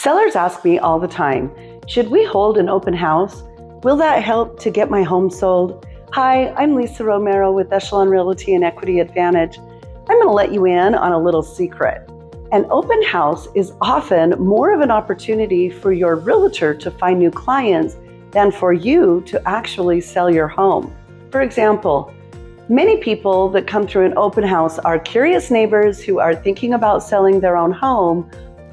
Sellers ask me all the time, should we hold an open house? Will that help to get my home sold? Hi, I'm Lisa Romero with Echelon Realty and Equity Advantage. I'm going to let you in on a little secret. An open house is often more of an opportunity for your realtor to find new clients than for you to actually sell your home. For example, many people that come through an open house are curious neighbors who are thinking about selling their own home,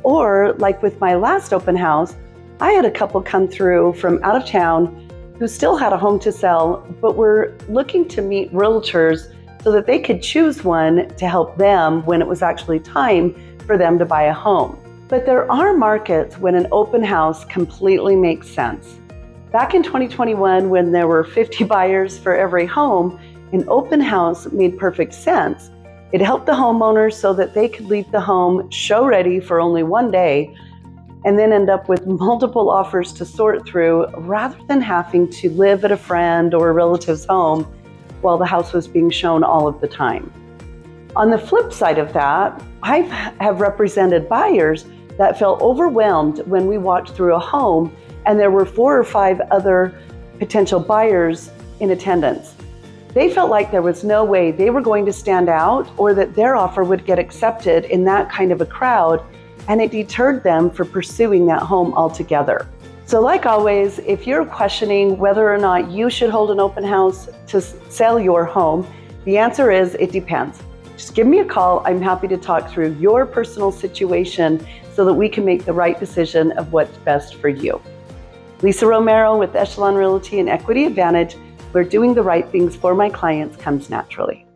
or like with my last open house, I had a couple come through from out of town who still had a home to sell, but were looking to meet realtors so that they could choose one to help them when it was actually time for them to buy a home. But there are markets when an open house completely makes sense. Back in 2021, when there were 50 buyers for every home, an open house made perfect sense. It helped the homeowners so that they could leave the home show ready for only one day and then end up with multiple offers to sort through rather than having to live at a friend or a relative's home while the house was being shown all of the time. On the flip side of that, I have represented buyers that felt overwhelmed when we walked through a home and there were 4 or 5 other potential buyers in attendance. They felt like there was no way they were going to stand out or that their offer would get accepted in that kind of a crowd, and it deterred them from pursuing that home altogether. So like always, if you're questioning whether or not you should hold an open house to sell your home, the answer is it depends. Just give me a call. I'm happy to talk through your personal situation so that we can make the right decision of what's best for you. Lisa Romero with Echelon Realty and Equity Advantage, where doing the right things for my clients comes naturally.